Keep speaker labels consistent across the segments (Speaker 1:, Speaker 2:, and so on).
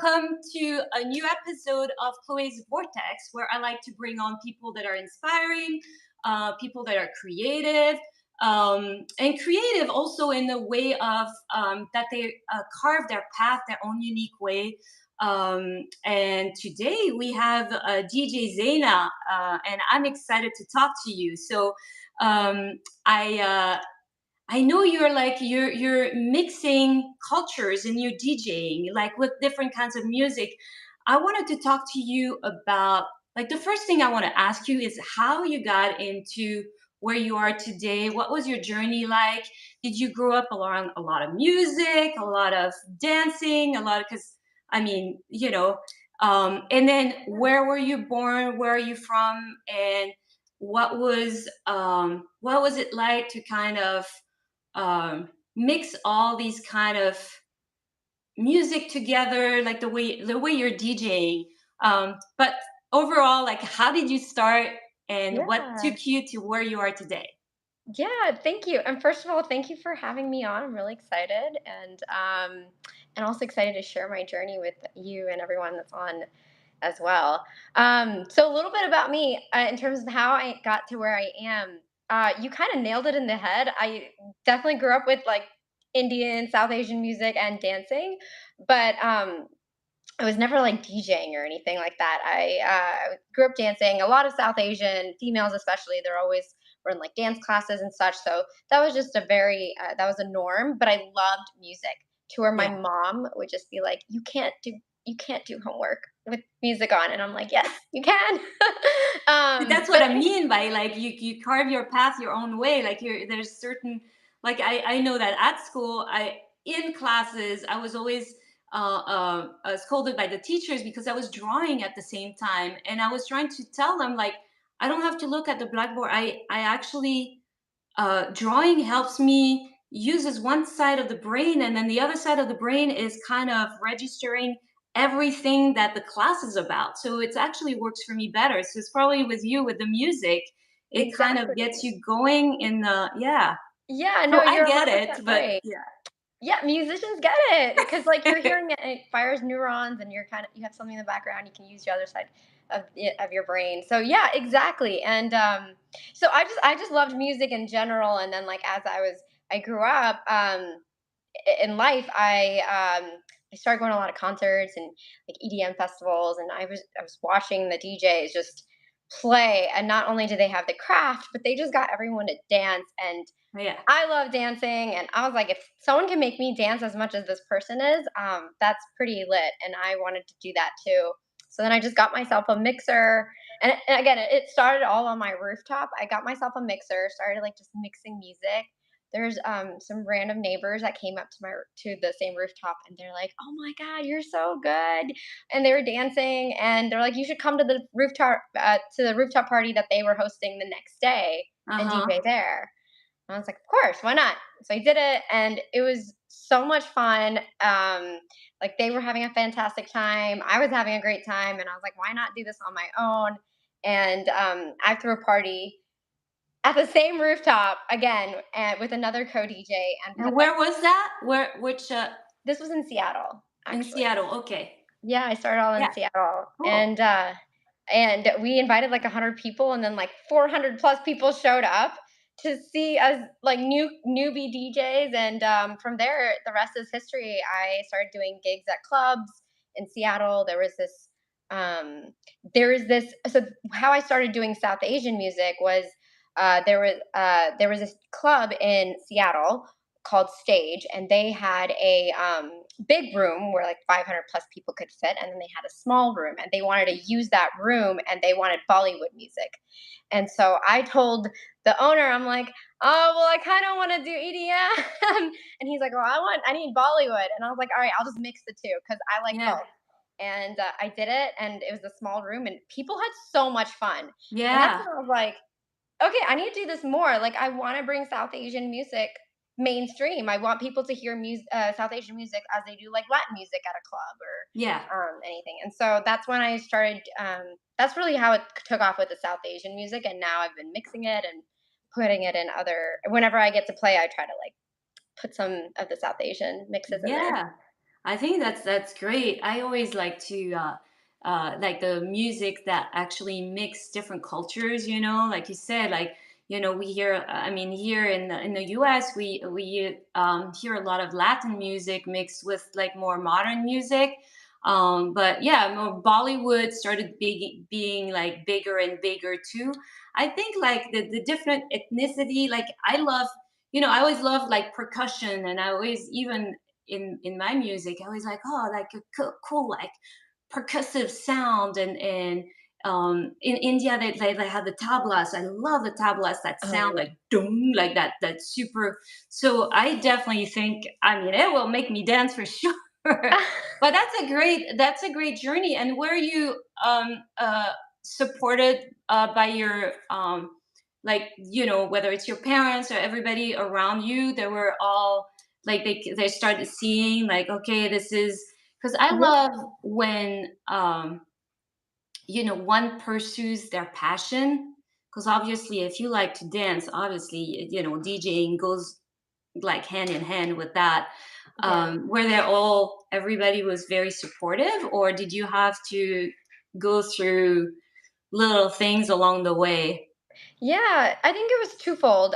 Speaker 1: welcome to a new episode of Chloe's Vortex, where I like to bring on people that are inspiring, people that are creative, and creative also in the way of that they carve their path their own unique way. And today we have DJ SZNaina, and I'm excited to talk to you. So I know you're mixing cultures and you're DJing like with different kinds of music. I wanted to talk to you about like the first thing I want to ask you is how you got into where you are today. What was your journey like? Did you grow up around a lot of music, a lot of dancing, a lot of because I mean, and then where were you born? Where are you from? And what was it like to kind of mix all these kind of music together, like the way you're DJing. But overall, like how did you start and what
Speaker 2: Yeah.
Speaker 1: took you to where you are today?
Speaker 2: Yeah, thank you. And first of all, thank you for having me on. I'm really excited and also excited to share my journey with you and everyone that's on as well. So a little bit about me in terms of how I got to where I am. You kind of nailed it in the head. I definitely grew up with like Indian, South Asian music and dancing, but I was never like DJing or anything like that. I grew up dancing. A lot of South Asian females, especially, they're always were in like dance classes and such. So that was just that was a norm. But I loved music to where my
Speaker 1: Yeah.
Speaker 2: mom would just be like, you can't do homework with music on," and I'm like, "Yes, you can."
Speaker 1: That's
Speaker 2: But
Speaker 1: what I mean by like you carve your path your own way. Like there's certain like I know that at school I in classes I was always scolded by the teachers because I was drawing at the same time, and I was trying to tell them like I don't have to look at the blackboard. I actually drawing helps me uses one side of the brain, and then the other side of the brain is kind of registering everything that the class is about, so it actually works for me better. So it's probably with you with the music, it kind of gets
Speaker 2: exactly.
Speaker 1: you going in the yeah.
Speaker 2: Yeah,
Speaker 1: So
Speaker 2: no,
Speaker 1: I
Speaker 2: you're
Speaker 1: get it,
Speaker 2: 100%
Speaker 1: but
Speaker 2: right.
Speaker 1: yeah.
Speaker 2: Yeah, musicians get it because like you're hearing it, and it fires neurons, and you have something in the background. You can use your other side of your brain. So yeah, exactly. And so I just loved music in general. And then like as I grew up in life, I started going to a lot of concerts and like EDM festivals, and I was watching the DJs just play. And not only did they have the craft, but they just got everyone to dance. And
Speaker 1: Yeah.
Speaker 2: I love dancing, and I was like, if someone can make me dance as much as this person is, that's pretty lit. And I wanted to do that too. So then I just got myself a mixer, and again, it started all on my rooftop. I got myself a mixer, started like just mixing music. There's some random neighbors that came up to my to the same rooftop, and they're like, "Oh my god, you're so good!" And they were dancing, and they're like, "You should come to the rooftop party that they were hosting the next day and
Speaker 1: Uh-huh.
Speaker 2: DJ there." And I was like, "Of course, why not?" So I did it, and it was so much fun. Like they were having a fantastic time. I was having a great time, and I was like, "Why not do this on my own?" And I threw a party at the same rooftop again, and with another co DJ, and we
Speaker 1: And
Speaker 2: had like
Speaker 1: where was that? Which
Speaker 2: this was in Seattle,
Speaker 1: in
Speaker 2: actually.
Speaker 1: Seattle? Okay.
Speaker 2: Yeah, I started all in
Speaker 1: Yeah.
Speaker 2: Seattle,
Speaker 1: Cool.
Speaker 2: and we invited like 100 people, and then like 400 plus people showed up to see us like newbie DJs, and from there the rest is history. I started doing gigs at clubs in Seattle. Um, there was this. So how I started doing South Asian music was there was this club in Seattle called Stage, and they had a big room where like 500 plus people could fit, and then they had a small room, and they wanted to use that room, and they wanted Bollywood music. And so I told the owner, I'm like, "Oh well, I kind of want to do EDM," and he's like, "Well, I need Bollywood," and I was like, "All right, I'll just mix the two because I like
Speaker 1: Yeah.
Speaker 2: both." And I did it, and it was a small room, and people had so much fun. And that's
Speaker 1: Yeah.
Speaker 2: when I was like, okay, I need to do this more. Like, I want to bring South Asian music mainstream. I want people to hear South Asian music as they do like Latin music at a club
Speaker 1: Yeah.
Speaker 2: or anything. And so that's when I started. That's really how it took off with the South Asian music. And now I've been mixing it and putting it in other. Whenever I get to play, I try to like put some of the South Asian mixes in there.
Speaker 1: Yeah. I think that's great. I always like to like the music that actually mix different cultures. You know, like you said, like we hear. I mean, here in the U.S., we hear a lot of Latin music mixed with like more modern music. But yeah, more Bollywood started being like bigger and bigger too. I think like the different ethnicity. Like I love. I always love like percussion, and I always even in my music, I was like, oh, like a cool like percussive sound, and in India they have the tablas. I love the tablas that
Speaker 2: Oh
Speaker 1: sound
Speaker 2: yeah.
Speaker 1: like dum like that super. So I definitely think I mean it will make me dance for sure. But that's a great journey. And were you supported by your like whether it's your parents or everybody around you, they were all like they started seeing like okay this is because I
Speaker 2: Yeah.
Speaker 1: love when one pursues their passion, because obviously if you like to dance, obviously DJing goes like hand in hand with that.
Speaker 2: Yeah.
Speaker 1: Were they all everybody was very supportive, or did you have to go through little things along the way?
Speaker 2: Yeah, I think it was twofold.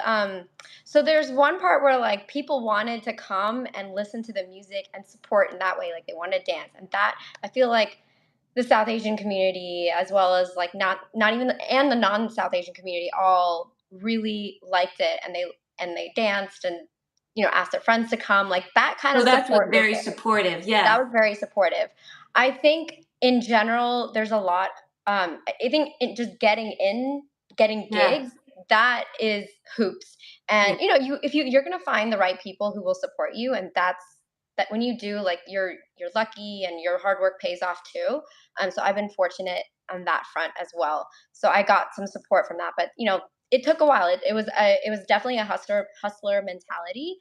Speaker 2: So there's one part where like people wanted to come and listen to the music and support in that way, like they want to dance, and that I feel like the South Asian community, as well as like not even and the non South Asian community, all really liked it, and they danced and asked their friends to come. Like that kind
Speaker 1: So
Speaker 2: of
Speaker 1: that's what
Speaker 2: support was
Speaker 1: very
Speaker 2: there.
Speaker 1: supportive,
Speaker 2: That
Speaker 1: yeah.
Speaker 2: was very supportive. I think in general, there's a lot. I think just getting
Speaker 1: Yeah.
Speaker 2: gigs, that is hoops.
Speaker 1: Yeah.
Speaker 2: And you're gonna find the right people who will support you, and that when you do, like you're lucky and your hard work pays off too. So I've been fortunate on that front as well. So I got some support from that, but it took a while. It was definitely a hustler mentality.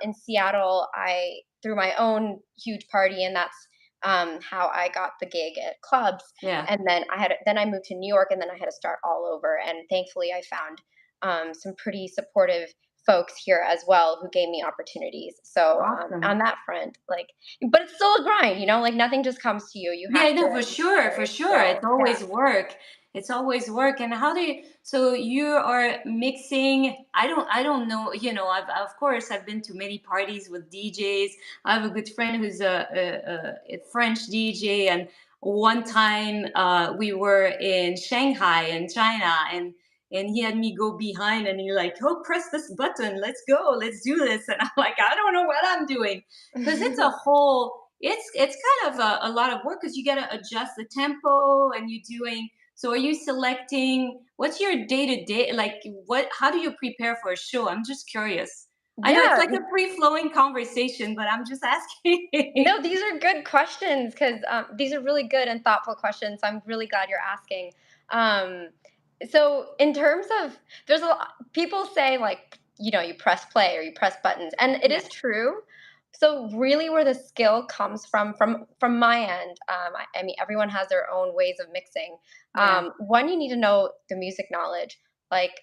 Speaker 2: In Seattle, I threw my own huge party, and that's how I got the gig at clubs.
Speaker 1: Yeah.
Speaker 2: And then I moved to New York, and then I had to start all over. And thankfully, I found some pretty supportive folks here as well who gave me opportunities. So on
Speaker 1: Awesome.
Speaker 2: that front, like, but it's still a grind, like nothing just comes to you. You
Speaker 1: Yeah,
Speaker 2: have to
Speaker 1: no, for sure, for
Speaker 2: work.
Speaker 1: sure. It's
Speaker 2: So yeah.
Speaker 1: always work. It's always work. And how do you, so you are mixing, I don't know, of course I've been to many parties with DJs. I have a good friend who's a French DJ, and one time we were in Shanghai in China, and he had me go behind, and he like, oh, press this button, let's go, let's do this. And I'm like, I don't know what I'm doing, because it's a whole it's kind of a lot of work, because you got to adjust the tempo, and you doing so are you selecting what's your day to day, like what how do you prepare for a show? I'm just curious. I know it's
Speaker 2: Yeah.
Speaker 1: like a free flowing conversation, but I'm just asking.
Speaker 2: No, these are good questions because these are really good and thoughtful questions. I'm really glad you're asking. Um, so, in terms of, there's a lot, people say like, you press play or you press buttons, and it
Speaker 1: Yeah.
Speaker 2: is true. So, really, where the skill comes from my end, I mean, everyone has their own ways of mixing.
Speaker 1: Yeah.
Speaker 2: One, you need to know the music knowledge, like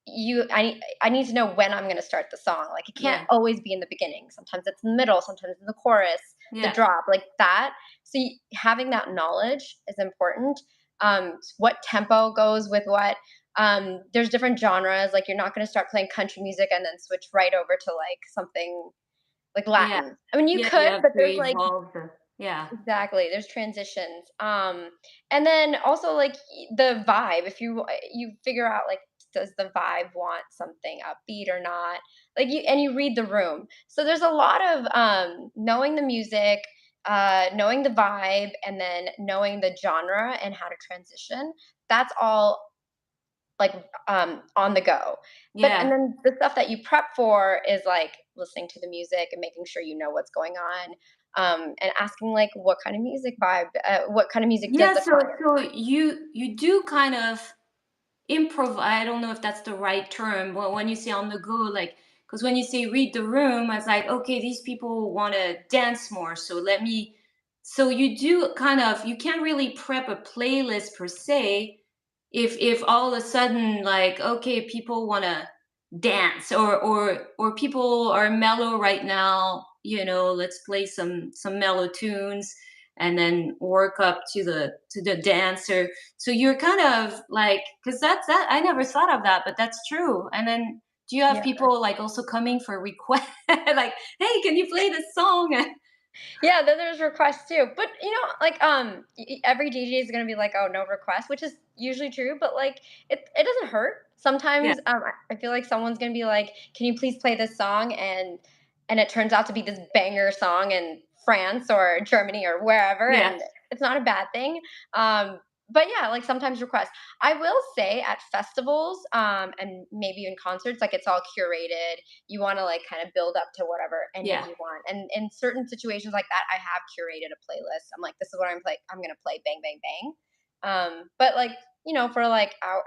Speaker 2: I need to know when I'm gonna start the song. Like it can't
Speaker 1: Yeah.
Speaker 2: always be in the beginning. Sometimes it's in the middle, sometimes in the chorus, the
Speaker 1: Yeah.
Speaker 2: drop, like that. So having that knowledge is important. What tempo goes with what. There's different genres. Like you're not gonna start playing country music and then switch right over to like something like
Speaker 1: Yeah.
Speaker 2: Latin. I mean, you
Speaker 1: Yeah, you
Speaker 2: could,
Speaker 1: have
Speaker 2: but
Speaker 1: to
Speaker 2: there's like
Speaker 1: evolve yeah.
Speaker 2: exactly, there's transitions. And then also like the vibe. If you figure out like does the vibe want something upbeat or not? Like you read the room. So there's a lot of knowing the music, knowing the vibe, and then knowing the genre and how to transition. That's all like on the go. But and
Speaker 1: Yeah.
Speaker 2: then the stuff that you prep for is like listening to the music and making sure you know what's going on, and asking like what kind of music does
Speaker 1: Yeah,
Speaker 2: the
Speaker 1: so
Speaker 2: client
Speaker 1: you do kind of improv. I don't know if that's the right term. Well, when you say on the go, like, because when you say read the room, I was like, okay, these people want to dance more, so let me. So you do kind of, you can't really prep a playlist per se, if all of a sudden like, okay, people want to dance, or people are mellow right now, let's play some mellow tunes and then work up to the dancer. So you're kind of like, because that I never thought of that, but that's true. And then do you have
Speaker 2: Yeah.
Speaker 1: people like also coming for requests, like, hey, can you play this song?
Speaker 2: Yeah, then there's requests too. But like every DJ is gonna be like, oh, no request, which is usually true, but like it doesn't hurt.
Speaker 1: Yeah,
Speaker 2: Sometimes I feel like someone's gonna be like, can you please play this song? And it turns out to be this banger song in France or Germany or wherever,
Speaker 1: yeah,
Speaker 2: and it's not a bad thing. Um but yeah, like sometimes requests. I will say at festivals, and maybe in concerts, like it's all curated. You want to like kind of build up to whatever ending
Speaker 1: yeah,
Speaker 2: you want. And in certain situations like that, I have curated a playlist. I'm like, this is what I'm gonna play bang bang bang. But like, for like our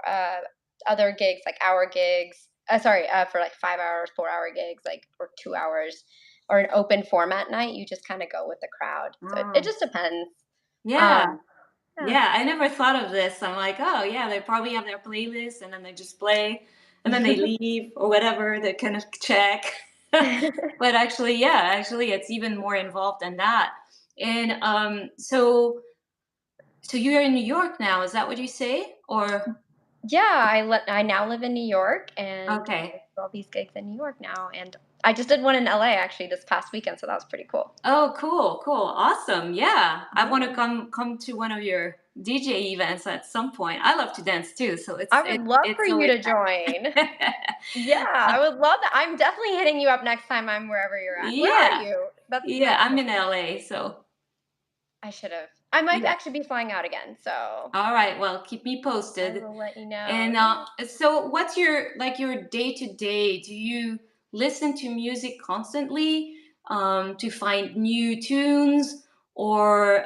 Speaker 2: other gigs, like hour gigs, for like 5 hours, 4 hour gigs, like or 2 hours, or an open format night, you just kind of go with the crowd. So it
Speaker 1: oh,
Speaker 2: just depends.
Speaker 1: yeah.
Speaker 2: Um, yeah.
Speaker 1: Yeah, I never thought of this. I'm like, oh yeah, they probably have their playlist and then they just play and then they leave or whatever. They kind of check. But actually, yeah, actually it's even more involved than that. And so you're in New York now, is that what you say? Or
Speaker 2: Yeah, I now live in New York, and I
Speaker 1: okay.
Speaker 2: do all these gigs in New York now, and I just did one in LA actually this past weekend, so that was pretty cool.
Speaker 1: Oh, cool, cool. Awesome. Yeah. I want to
Speaker 2: Yeah.
Speaker 1: come to one of your DJ events at some point. I love to dance too, so
Speaker 2: I would love for
Speaker 1: it's
Speaker 2: you
Speaker 1: always
Speaker 2: to join.
Speaker 1: fun.
Speaker 2: Yeah, I would love that. I'm definitely hitting you up next time I'm wherever you're at. Where are
Speaker 1: Yeah.
Speaker 2: you?
Speaker 1: Yeah,
Speaker 2: That's
Speaker 1: I'm
Speaker 2: so
Speaker 1: in
Speaker 2: cool.
Speaker 1: LA, so
Speaker 2: I should have. I might
Speaker 1: yeah.
Speaker 2: actually be flying out again, so
Speaker 1: All right. Well, keep me
Speaker 2: I
Speaker 1: posted.
Speaker 2: will let you know.
Speaker 1: And
Speaker 2: Yeah.
Speaker 1: so what's your day to day? Do you listen to music constantly to find new tunes or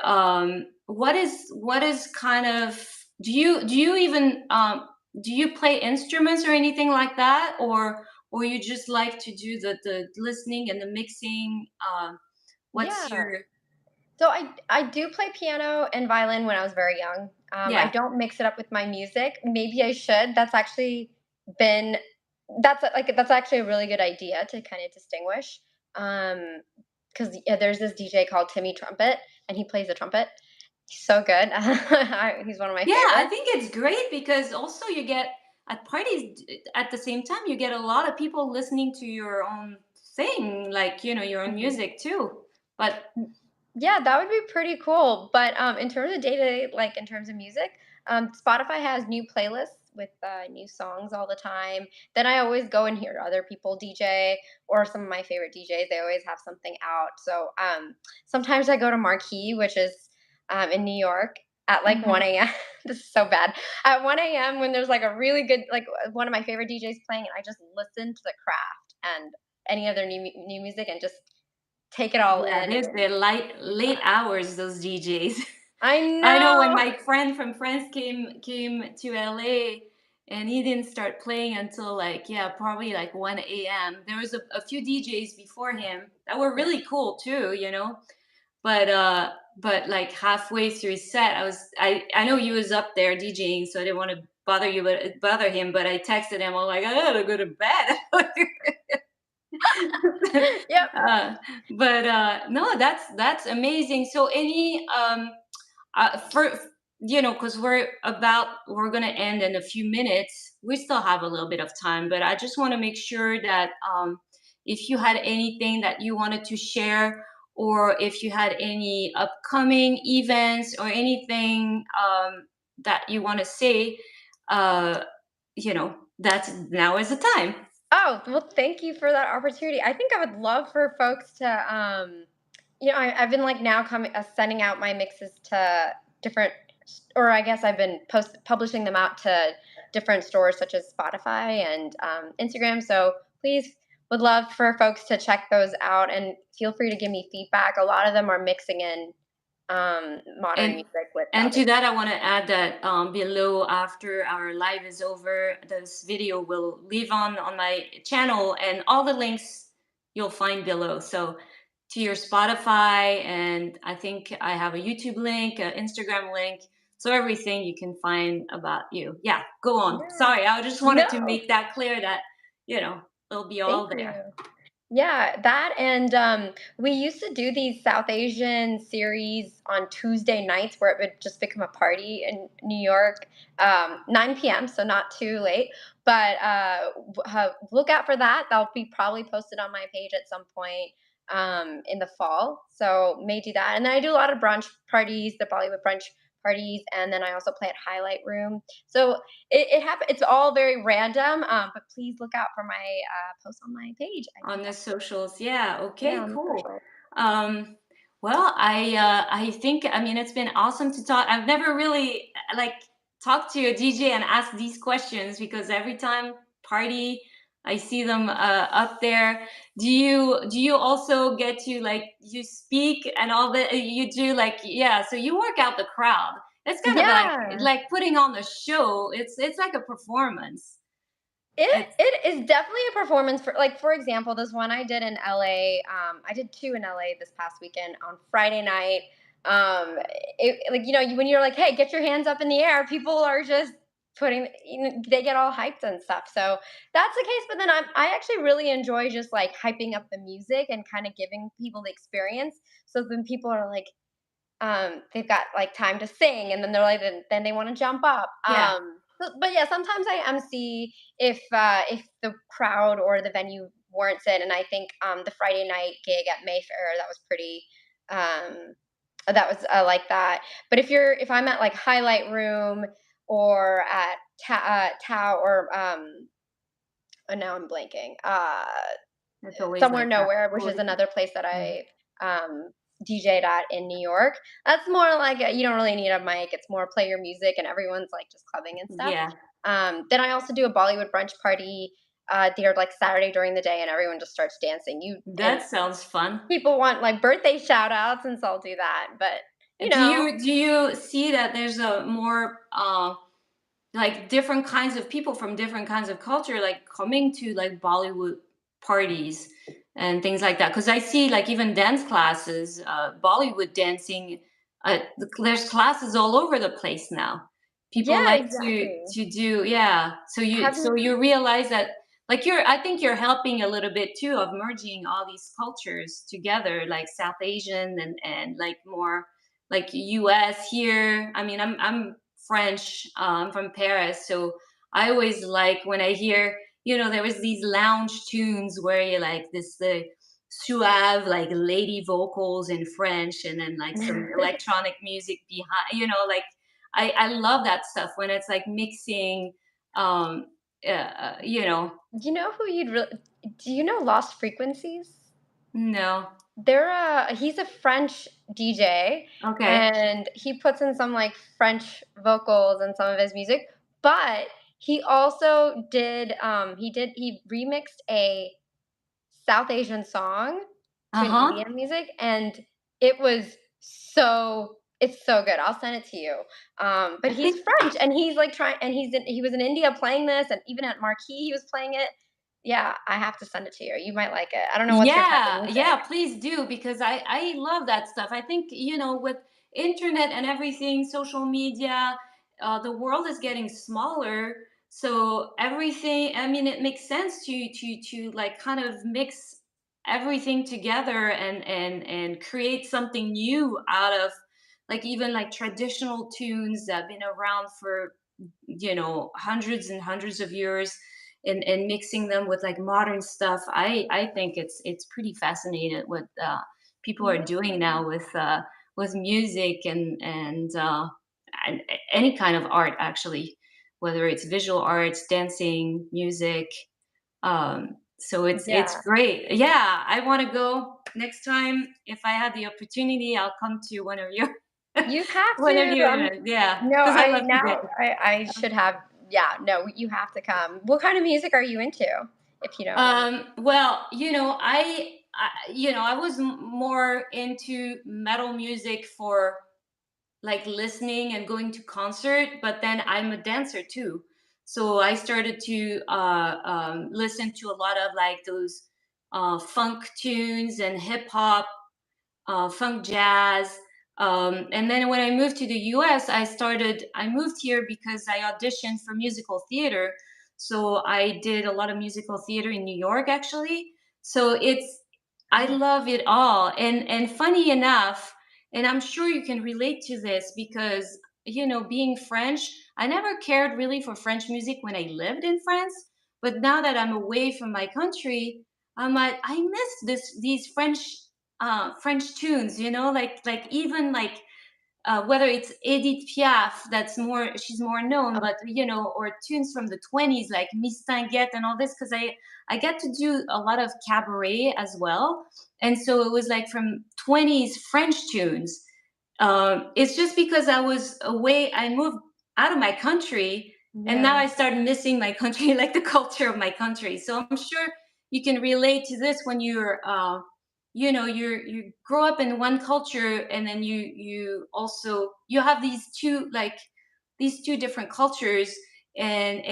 Speaker 1: what is kind of do you even do you play instruments or anything like that or you just like to do the listening and the mixing what's
Speaker 2: Yeah.
Speaker 1: your
Speaker 2: So I do play piano and violin when I was very young. I
Speaker 1: yeah
Speaker 2: don't mix it up with my music. Maybe I should. Been that's actually a really good idea to kind of distinguish. Because there's this DJ called Timmy Trumpet, and he plays the trumpet. He's so good. He's one of my
Speaker 1: Yeah, I
Speaker 2: favorites.
Speaker 1: think it's great because also you get at parties at the same time you get a lot of people listening to your own thing, like your own
Speaker 2: Mhm.
Speaker 1: music too. But
Speaker 2: Yeah, that would be pretty cool. But in terms of day to day, like in terms of music, Spotify has new playlists with new songs all the time. Then I always go and hear other people DJ or some of my favorite DJs. They always have something out. So sometimes I go to Marquee, which is in New York, at like
Speaker 1: mhm.
Speaker 2: 1 a.m. This is so bad. At 1 a.m. when there's like a really good, like one of my favorite DJs playing, and I just listen to the craft and any other new music and just take it all
Speaker 1: Yeah,
Speaker 2: in.
Speaker 1: there's the late hours those DJs.
Speaker 2: I
Speaker 1: I know when
Speaker 2: know.
Speaker 1: my friend from France came to LA and he didn't start playing until like yeah, probably like 1 a.m. There was a few DJs before him that were
Speaker 2: Yeah.
Speaker 1: really cool too. But like halfway through his set I know he was up there DJing, so I didn't want to bother him, but I texted him. I'm like, I gotta go to bed.
Speaker 2: Yep.
Speaker 1: uh, but no, that's amazing. So any for because we're gonna end in a few minutes. We still have a little bit of time, but I just want to make sure that if you had anything that you wanted to share, or if you had any upcoming events or anything that you want to say, uh, that's now is the time.
Speaker 2: Oh, well, thank you for that opportunity. I think I would love for folks to, I've been like now coming, sending out my mixes to different, or I guess I've been publishing them out to different stores such as Spotify and Instagram. So please would love for folks to check those out and feel free to give me feedback. A lot of them are mixing in modern
Speaker 1: And
Speaker 2: music with
Speaker 1: and
Speaker 2: other.
Speaker 1: to that, I want to add that below, after our live is over, this video will live on my channel, and all the links you'll find below. So to your Spotify, and I think I have a YouTube link, an Instagram link. So everything you can find about you. Yeah, go on.
Speaker 2: Yeah.
Speaker 1: Sorry, I just wanted to
Speaker 2: No,
Speaker 1: make that clear that you know it'll be all
Speaker 2: thank
Speaker 1: there.
Speaker 2: you. Yeah, that and we used to do these South Asian series on Tuesday nights where it would just become a party in New York, 9 p.m., so not too late. But look out for that. That'll be probably posted on my page at some point in the fall. So may do that. And then I do a lot of brunch parties, the Bollywood brunch parties, and then I also play at Highlight Room. So it's all very random, but please look out for my posts on my page. I
Speaker 1: On the
Speaker 2: definitely
Speaker 1: socials. Yeah.
Speaker 2: yeah,
Speaker 1: Okay.
Speaker 2: on the
Speaker 1: Cool.
Speaker 2: social.
Speaker 1: Um, well, I think, I mean, it's been awesome to talk. I've never really like talked to a DJ and asked these questions, because every time party I see them up there. Do you also get to, like, you speak and all that you do, like, yeah, so you work out the crowd. It's kind of
Speaker 2: Yeah.
Speaker 1: like putting on the show. It's like a performance.
Speaker 2: It
Speaker 1: It's
Speaker 2: it is definitely a performance for like, for example, this one I did in LA, I did 2 in LA this past weekend on Friday night. Like, when you're like, "Hey, get your hands up in the air," people are just they get all hyped and stuff. So, that's the case, but then I actually really enjoy just, like, hyping up the music and kinda giving people the experience. So then people are like, they've got like time to sing and then they're like then they want to jump up
Speaker 1: yeah.
Speaker 2: but yeah, sometimes I MC if the crowd or the venue warrants it. And I think the Friday night gig at Mayfair, that was pretty um that was like that. But if I'm at like Highlight Room or at Tao or oh, now I'm blanking,
Speaker 1: It's always
Speaker 2: Somewhere
Speaker 1: like that.
Speaker 2: Nowhere, which is
Speaker 1: Totally.
Speaker 2: another place that
Speaker 1: Yeah.
Speaker 2: I DJed at in New York. That's more like you don't really need a mic. It's more play your music and everyone's like just clubbing and stuff.
Speaker 1: Yeah.
Speaker 2: Then I also do a Bollywood brunch party there like Saturday during the day, and everyone just starts dancing. You
Speaker 1: That
Speaker 2: and
Speaker 1: sounds fun.
Speaker 2: people want like birthday shout outs, and so I'll do that. But you
Speaker 1: Do
Speaker 2: know,
Speaker 1: you see that there's a more like different kinds of people from different kinds of culture, like coming to like Bollywood parties and things like that? Because I see like even dance classes, Bollywood dancing. There's classes all over the place now. People
Speaker 2: yeah,
Speaker 1: like
Speaker 2: exactly.
Speaker 1: to do, yeah. So you
Speaker 2: Have
Speaker 1: so
Speaker 2: you?
Speaker 1: you realize that, like, I think you're helping a little bit too of merging all these cultures together, like South Asian and like more like US here. I mean, I'm French, from Paris, so I always like when I hear, there was these lounge tunes where you like this the suave like lady vocals in French, and then like some electronic music behind, like I love that stuff when it's like mixing, um you know.
Speaker 2: You know who you'd really? Do you know Lost Frequencies?
Speaker 1: No.
Speaker 2: He's a French DJ,
Speaker 1: Okay.
Speaker 2: and he puts in some like French vocals in some of his music, but he also he remixed a South Asian song to an
Speaker 1: Uh-huh.
Speaker 2: Indian music, and it was it's so good. I'll send it to you. But
Speaker 1: I
Speaker 2: he's
Speaker 1: think.
Speaker 2: French, and he's like trying, and he was in India playing this, and even at Marquee he was playing it. Yeah, I have to send it to you. You might like it. I don't know what's your type of
Speaker 1: Yeah,
Speaker 2: music.
Speaker 1: yeah, please do, because I love that stuff. I think, with internet and everything, social media, the world is getting smaller. So everything, I mean, it makes sense to like kind of mix everything together and create something new out of, like, even like traditional tunes that have been around for, hundreds and hundreds of years, and mixing them with like modern stuff. I think it's pretty fascinating what people are doing
Speaker 2: Yeah.
Speaker 1: now with music and any kind of art, actually, whether it's visual arts, dancing, music. So it's
Speaker 2: Yeah.
Speaker 1: great. Yeah, I want to go next time. If I had the opportunity, I'll come to one of your
Speaker 2: You have
Speaker 1: one of
Speaker 2: to.
Speaker 1: your yeah,
Speaker 2: No,
Speaker 1: because I love to
Speaker 2: I should have. Yeah, no, you have to come. What kind of music are you into, if you don't mind?
Speaker 1: Well, I was more into metal music for like listening and going to concert, but then I'm a dancer too. So I started to listen to a lot of like those funk tunes and hip hop, funk jazz. And then when I moved to the US, I moved here because I auditioned for musical theater. So I did a lot of musical theater in New York, actually. So I
Speaker 2: Yeah.
Speaker 1: love it all. And funny enough, and I'm sure you can relate to this because, being French, I never cared really for French music when I lived in France. But now that I'm away from my country, I'm like, I miss these French tunes, like even like whether it's Edith Piaf, she's more known,
Speaker 2: Oh,
Speaker 1: but or tunes from the 20s like Miss Tinguette and all this, because I get to do a lot of cabaret as well, and so it was like from 20s French tunes. It's just because I was away, I moved out of my country, and now
Speaker 2: yeah.
Speaker 1: I started missing my country, like the culture of my country. So I'm sure you can relate to this when you grow up in one culture, and then you also you have these two different cultures, and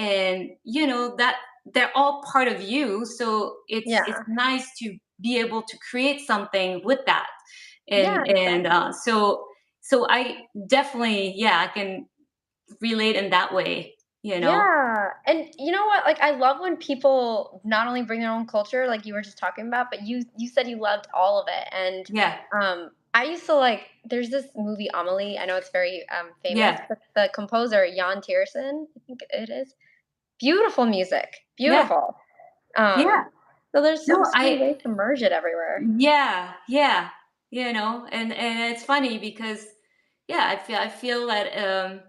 Speaker 1: that they're all part of you, so it's
Speaker 2: Yeah.
Speaker 1: nice to be able to create something with that.
Speaker 2: Yeah,
Speaker 1: And
Speaker 2: exactly.
Speaker 1: so I definitely, yeah, I can relate in that way.
Speaker 2: Yeah, and you know what? Like, I love when people not only bring their own culture, like you were just talking about, but you said you loved all of it. And
Speaker 1: Yeah,
Speaker 2: I used to like. There's this movie Amelie. I know it's very famous,
Speaker 1: yeah,
Speaker 2: but the composer Jan Tiersen, I think it is. Beautiful music,
Speaker 1: yeah,
Speaker 2: beautiful.
Speaker 1: yeah.
Speaker 2: So there's so
Speaker 1: No,
Speaker 2: many ways to merge it everywhere.
Speaker 1: yeah, yeah, and it's funny because, yeah, I feel that,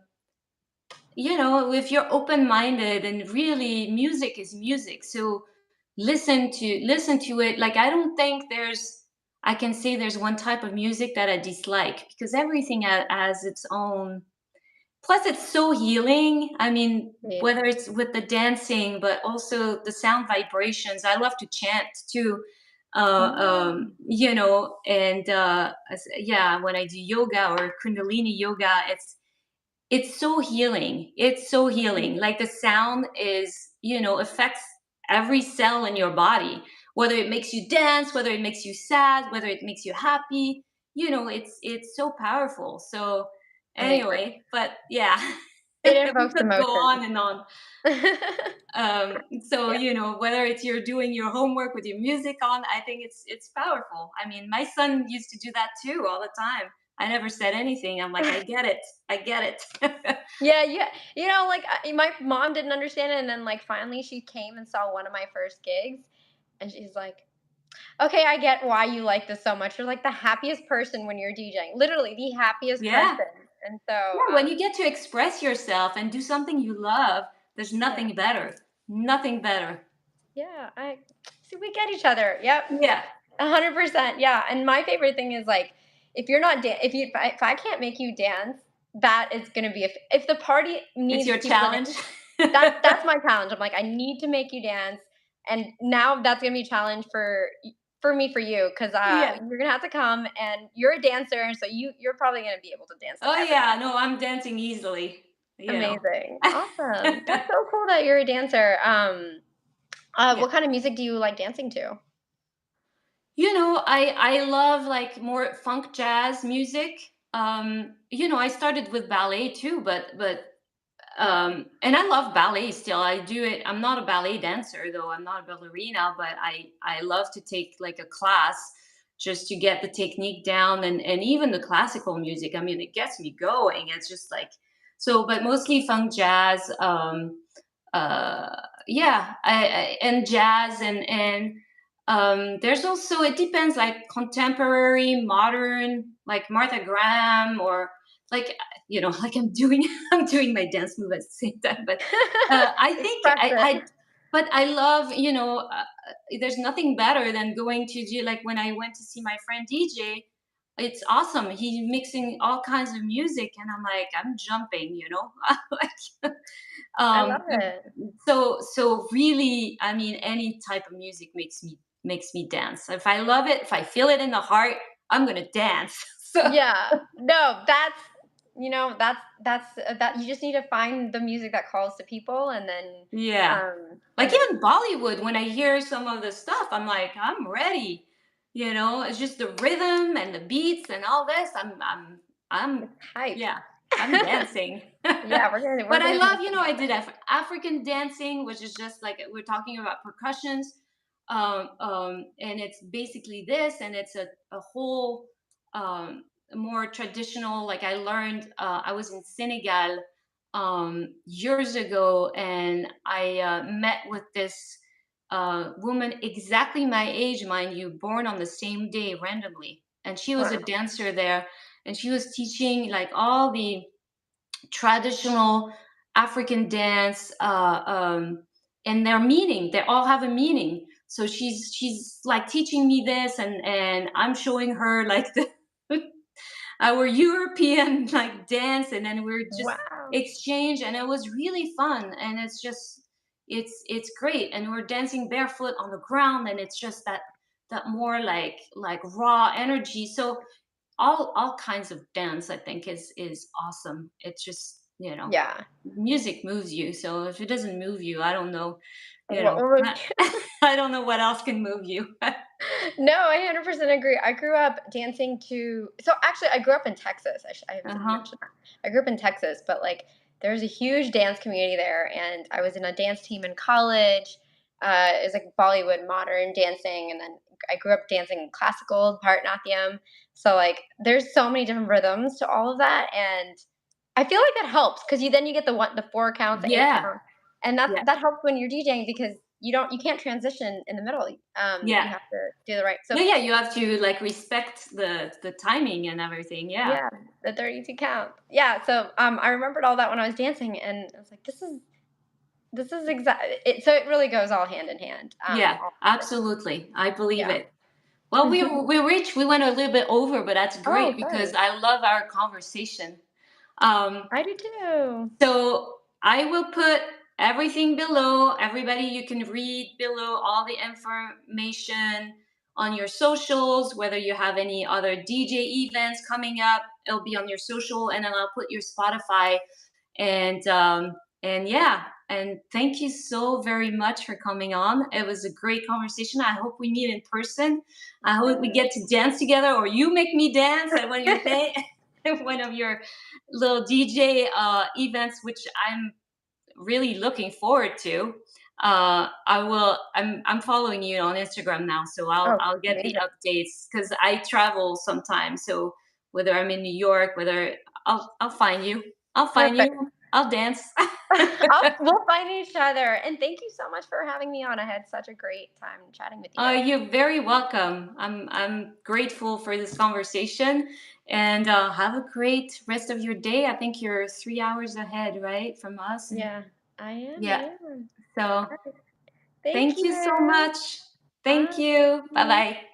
Speaker 1: if you're open-minded, and really music is music, so listen to it. Like, I don't think I can say there's one type of music that I dislike, because everything has its own. Plus, it's so healing. I mean,
Speaker 2: Yeah.
Speaker 1: whether it's with the dancing, but also the sound vibrations. I love to chant too.
Speaker 2: Oh,
Speaker 1: And yeah, when I do yoga or Kundalini yoga, it's so healing. It's so healing. Like, the sound affects every cell in your body, whether it makes you dance, whether it makes you sad, whether it makes you happy. It's so powerful. So
Speaker 2: I agree.
Speaker 1: anyway, but yeah,
Speaker 2: It
Speaker 1: we
Speaker 2: invokes
Speaker 1: could go on
Speaker 2: emotion.
Speaker 1: and on. So
Speaker 2: Yeah.
Speaker 1: whether it's you're doing your homework with your music on, I think it's powerful. I mean, my son used to do that too all the time. I never said anything. I'm like, I get it. I get it.
Speaker 2: Yeah, yeah. Like, my mom didn't understand it, and then, like, finally she came and saw one of my first gigs, and she's like, "Okay, I get why you like this so much. You're, like, the happiest person when you're DJing, literally the happiest
Speaker 1: Yeah.
Speaker 2: person." And so,
Speaker 1: Yeah, when you get to express yourself and do something you love, there's
Speaker 2: yeah,
Speaker 1: nothing better. Nothing better.
Speaker 2: yeah, I see, we get each other. Yep,
Speaker 1: Yeah.
Speaker 2: 100%. Yeah, and my favorite thing is, like, if you're not if I can't make you dance, that is gonna be if the party
Speaker 1: It's
Speaker 2: needs
Speaker 1: your
Speaker 2: people to dance.
Speaker 1: challenge.
Speaker 2: That's my challenge. I'm like, I need to make you dance, and now that's gonna be a challenge for me, for you, because
Speaker 1: Yeah.
Speaker 2: you're gonna have to come, and you're a dancer, so you're probably gonna be able to dance like
Speaker 1: Oh yeah,
Speaker 2: everybody.
Speaker 1: no, I'm dancing easily.
Speaker 2: Amazing, awesome. That's so cool that you're a dancer.
Speaker 1: Yeah.
Speaker 2: What kind of music do you like dancing to?
Speaker 1: I love like more funk jazz music. I started with ballet too, and I love ballet still. I do it. I'm not a ballet dancer though. I'm not a ballerina, but I love to take like a class just to get the technique down, and even the classical music. I mean, it gets me going. It's just like so, but mostly funk jazz. Yeah, and jazz, and there's also, it depends, like contemporary, modern, like Martha Graham, or like like I'm doing my dance move at the same time, but I think
Speaker 2: Express
Speaker 1: I
Speaker 2: it.
Speaker 1: but I love, there's nothing better than going to do, like when I went to see my friend DJ. It's awesome. He's mixing all kinds of music, and I'm like, I'm jumping. Like,
Speaker 2: I love
Speaker 1: um,
Speaker 2: it.
Speaker 1: so really, I mean, any type of music makes me dance. If I love it, if I feel it in the heart, I'm gonna dance. So
Speaker 2: Yeah. No, that you just need to find the music that calls to people, and then
Speaker 1: yeah, like
Speaker 2: and then
Speaker 1: even Bollywood, when I hear some of the stuff, I'm like, I'm ready. It's just the rhythm and the beats and all this. I'm
Speaker 2: it's hype.
Speaker 1: yeah, I'm dancing.
Speaker 2: Yeah, we're
Speaker 1: But I
Speaker 2: gonna
Speaker 1: love,
Speaker 2: do some
Speaker 1: I did
Speaker 2: dancing.
Speaker 1: African dancing, which is just like we're talking about percussions. and it's basically this, and it's a whole um, more traditional. Like I learned, I was in Senegal years ago, and I met with this woman exactly my age, mind you, born on the same day randomly, and she was a
Speaker 2: Wow.
Speaker 1: dancer there, and she was teaching like all the traditional African dance, and their meaning. They all have a meaning. So she's like teaching me this, and I'm showing her like the our European like dance, and then we're just
Speaker 2: Wow.
Speaker 1: exchange, and it was really fun. And it's just it's great, and we're dancing barefoot on the ground, and it's just that more like raw energy. So all kinds of dance I think is awesome. It's just,
Speaker 2: Yeah.
Speaker 1: music moves you. So if it doesn't move you, I don't know, you
Speaker 2: What
Speaker 1: know,
Speaker 2: would
Speaker 1: I don't know what else can move you.
Speaker 2: No, I 100% agree. I grew up dancing to so actually I grew up in Texas. I didn't
Speaker 1: Uh-huh.
Speaker 2: mention that. I grew up in Texas, but like there's a huge dance community there and I was in a dance team in college. It was like Bollywood modern dancing and then I grew up dancing classical, Bharatanatyam. So like there's so many different rhythms to all of that and I feel like that helps because you get the 4 counts, the 8
Speaker 1: Yeah.
Speaker 2: counts, and
Speaker 1: Yeah.
Speaker 2: that helps when you're DJing because you can't transition in the middle.
Speaker 1: Yeah.
Speaker 2: You have to do the right. So
Speaker 1: Yeah, yeah, you have to like respect the timing and everything. Yeah.
Speaker 2: yeah, the 32 count. Yeah, so I remembered all that when I was dancing, and I was like, this is exact. So it really goes all hand in hand.
Speaker 1: Yeah,
Speaker 2: All of it.
Speaker 1: absolutely. I believe
Speaker 2: Yeah.
Speaker 1: it. Well, we went a little bit over, but that's
Speaker 2: Oh,
Speaker 1: great because
Speaker 2: sorry.
Speaker 1: I love our conversation. Um,
Speaker 2: I do too.
Speaker 1: So I will put everything below. Everybody, you can read below all the information on your socials, whether you have any other DJ events coming up, it'll be on your social, and then I'll put your Spotify. And yeah, and thank you so very much for coming on. It was a great conversation. I hope we meet in person. I hope we get to dance together, or you make me dance at one of your thing, one of your little DJ events, which I'm really looking forward to. I will. I'm following you on Instagram now, so I'll
Speaker 2: Oh,
Speaker 1: I'll get the
Speaker 2: amazing.
Speaker 1: updates because I travel sometimes. So whether I'm in New York, whether I'll find you. I'll find
Speaker 2: Perfect.
Speaker 1: you. I'll dance.
Speaker 2: We'll find each other. And thank you so much for having me on. I had such a great time chatting with you.
Speaker 1: You're very welcome. I'm grateful for this conversation, and have a great rest of your day. I think you're 3 hours ahead, right, from us, and
Speaker 2: Yeah, I am. I
Speaker 1: yeah.
Speaker 2: am.
Speaker 1: So
Speaker 2: All right. Thank
Speaker 1: thank you so
Speaker 2: you.
Speaker 1: much. Thank
Speaker 2: Bye.
Speaker 1: you. Bye bye.